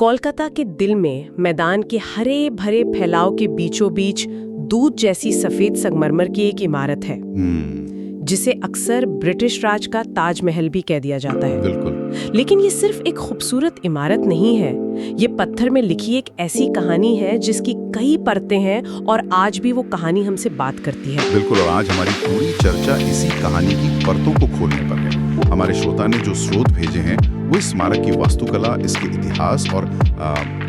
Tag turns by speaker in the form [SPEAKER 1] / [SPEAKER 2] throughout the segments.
[SPEAKER 1] कोलकाता के दिल में मैदान के हरे भरे फैलाव के बीचों बीच दूध जैसी सफेद संगमरमर की एक इमारत है जिसे अक्सर ब्रिटिश राज का ताजमहल भी कह दिया जाता है।
[SPEAKER 2] बिल्कुल।
[SPEAKER 1] लेकिन ये सिर्फ एक खूबसूरत इमारत नहीं है, ये पत्थर में लिखी एक ऐसी कहानी है जिसकी कई परतें हैं और आज भी वो कहानी हमसे बात करती है।
[SPEAKER 2] बिल्कुल, और आज हमारी पूरी चर्चा इसी कहानी की परतों को खोलने पर है। हमारे श्रोता ने जो स्रोत भेजे हैं वो इस स्मारक की वास्तुकला, इसके इतिहास और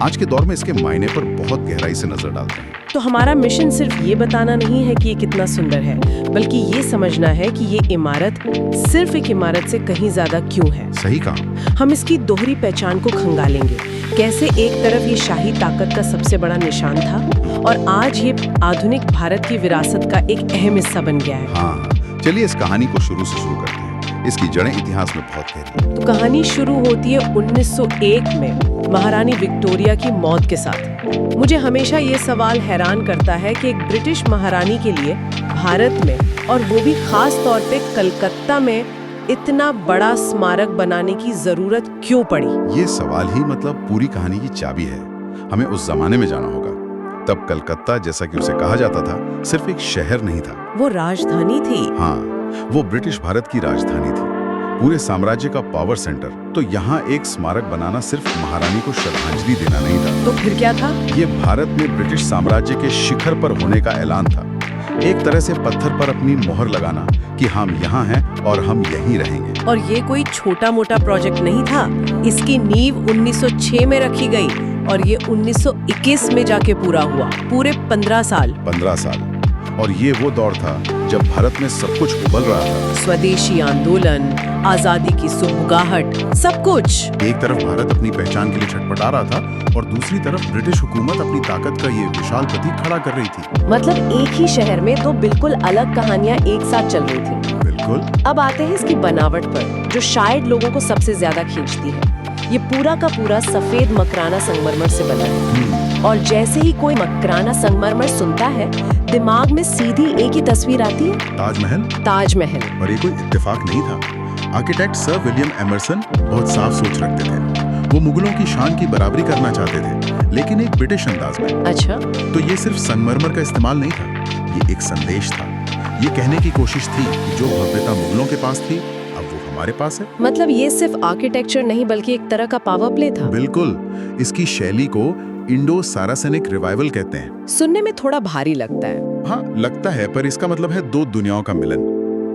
[SPEAKER 2] आज के दौर में इसके मायने पर बहुत गहराई से नजर डालते हैं।
[SPEAKER 1] तो हमारा मिशन सिर्फ ये बताना नहीं है कि ये कितना सुंदर है, बल्कि ये समझना है कि ये इमारत सिर्फ एक इमारत से कहीं ज्यादा क्यों है।
[SPEAKER 2] सही कहा।
[SPEAKER 1] हम इसकी दोहरी पहचान को खंगालेंगे, कैसे एक तरफ ये शाही ताकत का सबसे बड़ा निशान था और आज ये आधुनिक भारत की विरासत का एक अहम हिस्सा बन गया है।
[SPEAKER 2] हाँ, चलिए इस कहानी को शुरू से शुरू करते हैं। इसकी जड़ें इतिहास में बहुत गहरी।
[SPEAKER 1] तो कहानी शुरू होती है 1901 में महारानी विक्टोरिया की मौत के साथ। मुझे हमेशा ये सवाल हैरान करता है कि एक ब्रिटिश महारानी के लिए भारत में, और वो भी खास तौर पे कलकत्ता में, इतना बड़ा स्मारक बनाने की जरूरत क्यों पड़ी।
[SPEAKER 2] ये सवाल ही मतलब पूरी कहानी की चाबी है। हमें उस जमाने में जाना होगा। तब कलकत्ता, जैसा कि उसे कहा जाता था, सिर्फ एक शहर नहीं था,
[SPEAKER 1] वो राजधानी थी।
[SPEAKER 2] हाँ, वो ब्रिटिश भारत की राजधानी थी, पूरे साम्राज्य का पावर सेंटर। तो यहाँ एक स्मारक बनाना सिर्फ महारानी को श्रद्धांजलि देना नहीं था।
[SPEAKER 1] तो फिर क्या था?
[SPEAKER 2] ये भारत में ब्रिटिश साम्राज्य के शिखर पर होने का ऐलान था। एक तरह से पत्थर पर अपनी मोहर लगाना कि हम यहाँ हैं और हम यहीं रहेंगे।
[SPEAKER 1] और ये कोई छोटा मोटा प्रोजेक्ट नहीं था। इसकी नींव 1906 में रखी गई और ये 1921 में जाके पूरा हुआ। पूरे 15 साल।
[SPEAKER 2] 15 साल। और ये वो दौर था जब भारत में सब कुछ उबल रहा था।
[SPEAKER 1] स्वदेशी आंदोलन, आजादी की सुगबुगाहट, सब कुछ।
[SPEAKER 2] एक तरफ भारत अपनी पहचान के लिए छटपटा रहा था और दूसरी तरफ ब्रिटिश हुकूमत अपनी ताकत का ये विशाल प्रतीक खड़ा कर रही थी।
[SPEAKER 1] मतलब एक ही शहर में दो बिल्कुल अलग कहानियां एक साथ चल रही थी।
[SPEAKER 2] बिल्कुल।
[SPEAKER 1] अब आते हैं इसकी बनावट पर, जो शायद लोगों को सबसे ज्यादा खींचती है। ये पूरा का पूरा सफेद मकराना संगमरमर से बना है और जैसे ही कोई मकराना संगमरमर सुनता है, दिमाग में सीधी एक ही तस्वीर आती है,
[SPEAKER 2] ताजमहल।
[SPEAKER 1] ताजमहल।
[SPEAKER 2] और ये कोई इत्तेफाक नहीं था। आर्किटेक्ट सर विलियम एमरसन बहुत साफ सोच रखते थे। वो मुगलों की शान की बराबरी करना चाहते थे, लेकिन एक ब्रिटिश अंदाज में।
[SPEAKER 1] अच्छा।
[SPEAKER 2] तो ये सिर्फ संगमरमर का इस्तेमाल नहीं था, ये एक संदेश था। ये कहने की कोशिश थी कि जो भव्यता मुगलों के पास थी, अब वो हमारे पास है।
[SPEAKER 1] मतलब ये सिर्फ आर्किटेक्चर नहीं, बल्कि एक तरह का पावर प्ले था।
[SPEAKER 2] बिल्कुल। इसकी शैली को इंडो सारासेनिक रिवाइवल कहते हैं।
[SPEAKER 1] सुनने में थोड़ा भारी लगता है।
[SPEAKER 2] हाँ, लगता है, पर इसका मतलब है दो दुनियाओं का मिलन।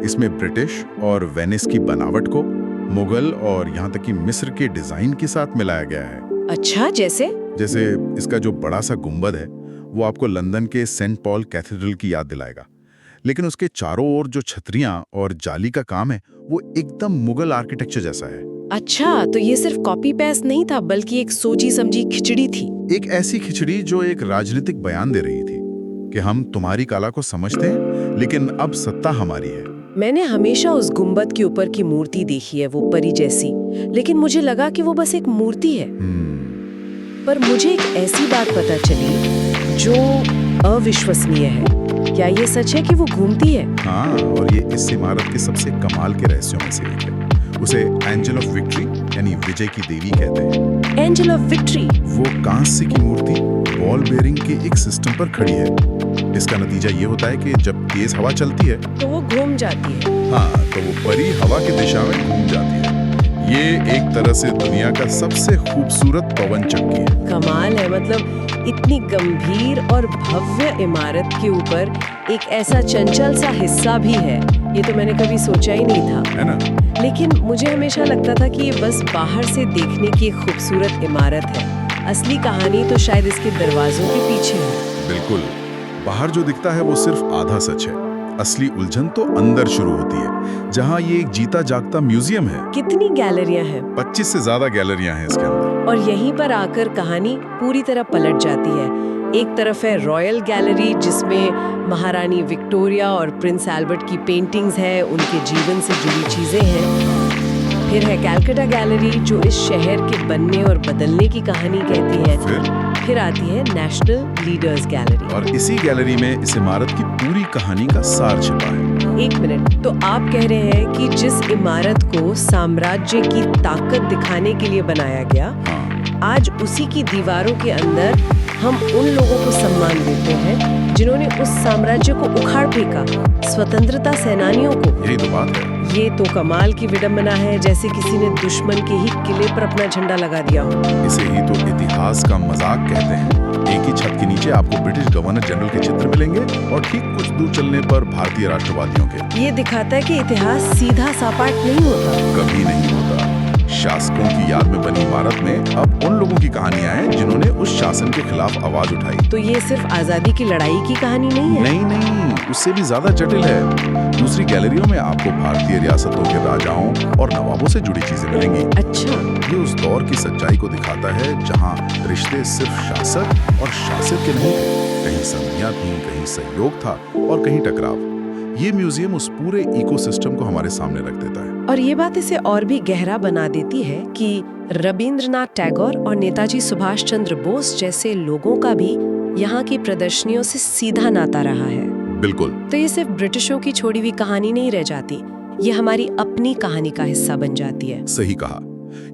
[SPEAKER 2] इसमें ब्रिटिश और वेनिस की बनावट को मुगल और यहाँ तक कि मिस्र के डिजाइन के साथ मिलाया गया है।
[SPEAKER 1] अच्छा, जैसे
[SPEAKER 2] इसका जो बड़ा सा गुंबद है वो आपको लंदन के सेंट पॉल कैथेड्रल की याद दिलाएगा, लेकिन उसके चारों ओर जो छतरियां और जाली का काम है वो एकदम मुगल आर्किटेक्चर जैसा है।
[SPEAKER 1] अच्छा, तो ये सिर्फ कॉपी पेस्ट नहीं था, बल्कि एक सोची समझी खिचड़ी थी।
[SPEAKER 2] एक ऐसी खिचड़ी जो एक राजनीतिक बयान दे रही थी कि हम तुम्हारी कला को समझते हैं, लेकिन अब सत्ता हमारी है।
[SPEAKER 1] मैंने हमेशा उस गुंबद के ऊपर की मूर्ति देखी है, वो परी जैसी, लेकिन मुझे लगा कि वो बस एक मूर्ति है। पर मुझे एक ऐसी बात पता चली जो अविश्वसनीय है। क्या ये सच है कि वो घूमती है?
[SPEAKER 2] हाँ, और ये इस इमारत के सबसे कमाल के रहस्यों में से एक है। उसे एंजल ऑफ विक्ट्री यानी विजय की देवी कहते हैं।
[SPEAKER 1] Angel of victory?
[SPEAKER 2] वो कांस्य की मूर्ति बॉल बेयरिंग के एक सिस्टम पर खड़ी है। इसका नतीजा ये होता है कि जब तेज हवा चलती है
[SPEAKER 1] तो वो घूम जाती है।
[SPEAKER 2] हाँ, तो वो परी हवा की दिशा में घूम जाती है। ये एक तरह से दुनिया का सबसे खूबसूरत पवन चक्की है।
[SPEAKER 1] कमाल है। मतलब इतनी गंभीर और भव्य इमारत के ऊपर एक ऐसा चंचल सा हिस्सा भी है, ये तो मैंने कभी सोचा ही नहीं था,
[SPEAKER 2] है ना?
[SPEAKER 1] लेकिन मुझे हमेशा लगता था कि ये बस बाहर से देखने की एक खूबसूरत इमारत है। असली कहानी तो शायद इसके दरवाजों के पीछे है।
[SPEAKER 2] बिल्कुल। बाहर जो दिखता है वो सिर्फ आधा सच है। असली उलझन तो अंदर शुरू होती है, जहाँ ये एक जीता जागता म्यूजियम है।
[SPEAKER 1] कितनी गैलरियां हैं?
[SPEAKER 2] 25 से ज्यादा गैलरियां हैं इसके अंदर।
[SPEAKER 1] और यहीं पर आकर कहानी पूरी तरह पलट जाती है। एक तरफ है रॉयल गैलरी, जिसमें महारानी विक्टोरिया और प्रिंस एल्बर्ट की पेंटिंग्स हैं, उनके जीवन से जुड़ी चीजें हैं। फिर है कैलकाटा गैलरी, जो इस शहर के बनने और बदलने की कहानी कहती है। फिर आती है नेशनल लीडर्स गैलरी।
[SPEAKER 2] और इसी गैलरी में इस इमारत की पूरी कहानी का सार छिपा है।
[SPEAKER 1] एक मिनट, तो आप कह रहे हैं कि जिस इमारत को साम्राज्य की ताकत दिखाने के लिए बनाया गया,
[SPEAKER 2] हाँ,
[SPEAKER 1] आज उसी की दीवारों के अंदर हम उन लोगों को सम्मान देते हैं जिन्होंने उस साम्राज्य को उखाड़ फेंका, स्वतंत्रता सेनानियों को।
[SPEAKER 2] यही तो बात है।
[SPEAKER 1] ये तो कमाल की विडंबना है, जैसे किसी ने दुश्मन के ही किले पर अपना झंडा लगा दिया हो।
[SPEAKER 2] इसे ही तो इतिहास का मजाक कहते हैं। एक ही छत के नीचे आपको ब्रिटिश गवर्नर जनरल के चित्र मिलेंगे और ठीक कुछ दूर चलने पर भारतीय राष्ट्रवादियों के।
[SPEAKER 1] ये दिखाता है कि इतिहास सीधा सपाट नहीं होता,
[SPEAKER 2] कभी नहीं होता। शासकों की याद में बनी इमारत में अब उन लोगों की कहानियां हैं जिन्होंने उस शासन के खिलाफ आवाज उठाई।
[SPEAKER 1] तो ये सिर्फ आजादी की लड़ाई की कहानी नहीं है?
[SPEAKER 2] नहीं, उससे भी ज्यादा जटिल है। दूसरी गैलरियों में आपको भारतीय रियासतों के राजाओं और नवाबों से जुड़ी चीजें मिलेंगी।
[SPEAKER 1] अच्छा,
[SPEAKER 2] ये उस दौर की सच्चाई को दिखाता है जहां रिश्ते सिर्फ शासक और शासित के नहीं, कहीं संधियां थीं, कहीं सहयोग था और कहीं टकराव। ये म्यूजियम उस पूरे इकोसिस्टम को हमारे सामने रख देता है।
[SPEAKER 1] और ये बात इसे और भी गहरा बना देती है कि रविंद्रनाथ टैगोर और नेताजी सुभाष चंद्र बोस जैसे लोगों का भी यहाँ की प्रदर्शनियों से सीधा नाता रहा है।
[SPEAKER 2] बिल्कुल।
[SPEAKER 1] तो ये सिर्फ ब्रिटिशों की छोड़ी हुई कहानी नहीं रह जाती, ये हमारी अपनी कहानी का हिस्सा बन जाती है।
[SPEAKER 2] सही कहा।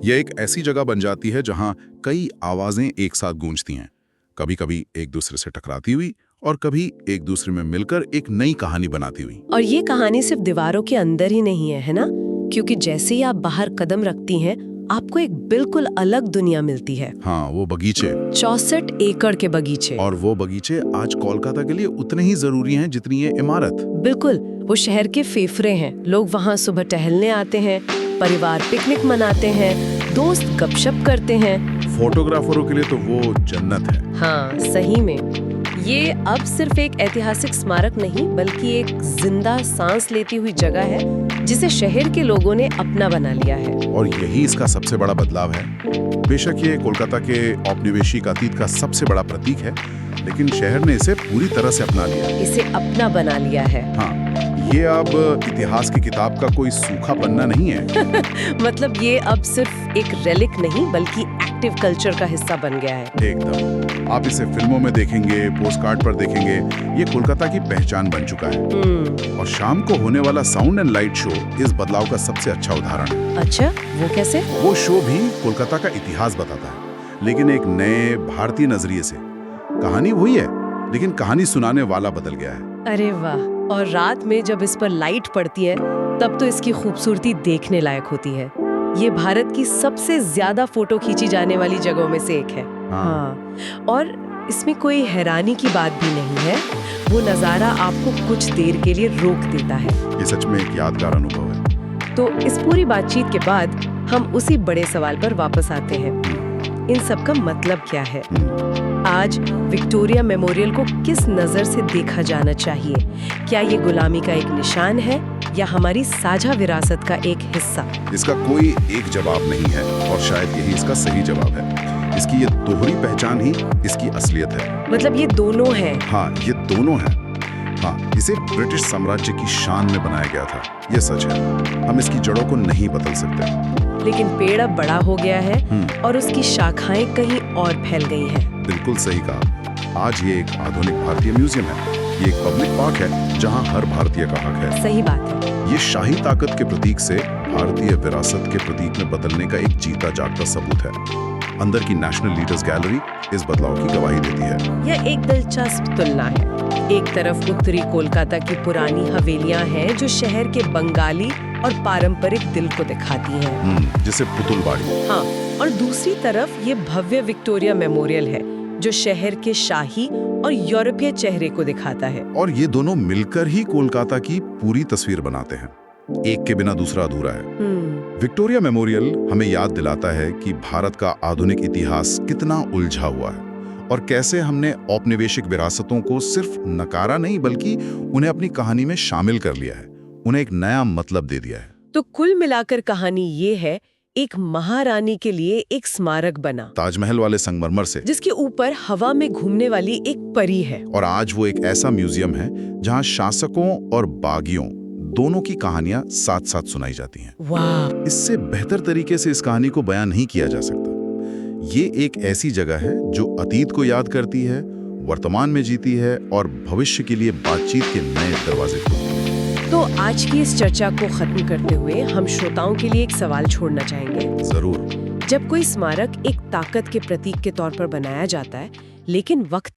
[SPEAKER 2] यह एक ऐसी जगह बन जाती है जहां कई आवाजें एक साथ गूंजती हैं, कभी कभी एक दूसरे से टकराती हुई और कभी एक दूसरे में मिलकर एक नई कहानी बनाती हुई।
[SPEAKER 1] और ये कहानी सिर्फ दीवारों के अंदर ही नहीं है ना? क्योंकि जैसे ही आप बाहर कदम रखती हैं, आपको एक बिल्कुल अलग दुनिया मिलती है।
[SPEAKER 2] हाँ, वो बगीचे,
[SPEAKER 1] 64 एकड़ के बगीचे।
[SPEAKER 2] और वो बगीचे आज कोलकाता के लिए उतने ही जरूरी हैं जितनी ये इमारत।
[SPEAKER 1] बिल्कुल, वो शहर के फेफड़े हैं। लोग वहाँ सुबह टहलने आते हैं, परिवार पिकनिक मनाते हैं, दोस्त गपशप करते हैं।
[SPEAKER 2] फोटोग्राफरों के लिए तो वो जन्नत है।
[SPEAKER 1] हाँ, सही में। ये अब सिर्फ एक ऐतिहासिक स्मारक नहीं, बल्कि एक जिंदा सांस लेती हुई जगह है जिसे शहर के लोगों ने अपना बना लिया है।
[SPEAKER 2] और यही इसका सबसे बड़ा बदलाव है। बेशक ये कोलकाता के औपनिवेशिक अतीत का सबसे बड़ा प्रतीक है, लेकिन शहर ने इसे पूरी तरह से अपना लिया,
[SPEAKER 1] इसे अपना बना लिया है।
[SPEAKER 2] हाँ, ये अब इतिहास की किताब का कोई सूखा पन्ना नहीं है।
[SPEAKER 1] मतलब ये अब सिर्फ एक रेलिक नहीं, बल्कि एक्टिव कल्चर का हिस्सा बन गया है।
[SPEAKER 2] एकदम। आप इसे फिल्मों में देखेंगे, पोस्टकार्ड पर देखेंगे, ये कोलकाता की पहचान बन चुका है। और शाम को होने वाला साउंड एंड लाइट शो इस बदलाव का सबसे अच्छा उदाहरण है।
[SPEAKER 1] अच्छा, वो कैसे? वो
[SPEAKER 2] शो भी कोलकाता का इतिहास बताता है, लेकिन एक नए भारतीय नजरिए से। कहानी वही है, लेकिन कहानी सुनाने वाला बदल गया है।
[SPEAKER 1] अरे वाह! और रात में जब इस पर लाइट पड़ती है, तब तो इसकी खूबसूरती देखने लायक होती है। ये भारत की सबसे ज्यादा फोटो खींची जाने वाली जगहों में से एक है। हाँ। और इसमें कोई हैरानी की बात भी नहीं है। वो नजारा आपको कुछ देर के लिए रोक देता है।
[SPEAKER 2] ये सच में एक यादगार अनुभव है।
[SPEAKER 1] तो इस पूरी बातचीत के बाद हम उसी बड़े सवाल पर वापस आते हैं। इन सब का मतलब क्या है? आज विक्टोरिया मेमोरियल को किस नजर से देखा जाना चाहिए? क्या ये गुलामी का एक निशान है या हमारी साझा विरासत का एक हिस्सा?
[SPEAKER 2] इसका कोई एक जवाब नहीं है, और शायद यही इसका सही जवाब है। इसकी ये दोहरी पहचान ही इसकी असलियत है।
[SPEAKER 1] मतलब ये दोनों है?
[SPEAKER 2] हाँ, ये दोनों है। हाँ, इसे ब्रिटिश साम्राज्य की शान में बनाया गया था, ये सच है। हम इसकी जड़ों को नहीं बदल सकते।
[SPEAKER 1] लेकिन पेड़ अब बड़ा हो गया है और उसकी शाखाएं कहीं और फैल गई हैं।
[SPEAKER 2] बिल्कुल सही कहा। आज ये एक आधुनिक भारतीय म्यूजियम है। ये एक पब्लिक पार्क है जहां हर भारतीय का हक है।
[SPEAKER 1] सही बात है।
[SPEAKER 2] ये शाही ताकत के प्रतीक से भारतीय विरासत के प्रतीक में बदलने का एक जीता जागता सबूत है। अंदर की नेशनल लीडर्स गैलरी इस बदलाव की गवाही देती है।
[SPEAKER 1] यह एक दिलचस्प तुलना है। एक तरफ उत्तरी कोलकाता की पुरानी हवेलियां हैं जो शहर के बंगाली और पारंपरिक दिल को दिखाती हैं,
[SPEAKER 2] जैसे पुतुलबाड़ी।
[SPEAKER 1] हाँ, और दूसरी तरफ ये भव्य विक्टोरिया मेमोरियल है जो शहर के शाही और यूरोपीय चेहरे को दिखाता है।
[SPEAKER 2] और ये दोनों मिलकर ही कोलकाता की पूरी तस्वीर बनाते हैं। एक के बिना दूसरा अधूरा है। विक्टोरिया मेमोरियल हमें याद दिलाता है कि भारत का आधुनिक इतिहास कितना उलझा हुआ है और कैसे हमने औपनिवेशिक विरासतों को सिर्फ नकारा नहीं, बल्कि उन्हें अपनी कहानी में शामिल कर लिया है, उन्हें एक नया मतलब दे दिया है।
[SPEAKER 1] तो कुल मिलाकर कहानी ये है, एक महारानी के लिए एक स्मारक बना
[SPEAKER 2] ताजमहल वाले संगमरमर से,
[SPEAKER 1] जिसके ऊपर हवा में घूमने वाली एक परी है।
[SPEAKER 2] और आज वो एक ऐसा म्यूजियम है जहां शासकों और बागियों दोनों की कहानियां साथ साथ सुनाई जाती हैं।
[SPEAKER 1] वाह!
[SPEAKER 2] इससे बेहतर तरीके से इस कहानी को बयान नहीं किया जा सकता। ये एक ऐसी जगह है जो अतीत को याद करती है, वर्तमान में जीती है और भविष्य के लिए बातचीत के नए दरवाजे खोलती है।
[SPEAKER 1] तो आज की इस चर्चा को खत्म करते हुए हम श्रोताओं के लिए एक सवाल छोड़ना चाहेंगे।
[SPEAKER 2] जरूर।
[SPEAKER 1] जब कोई स्मारक एक ताकत के प्रतीक के तौर पर बनाया जाता है, लेकिन वक्त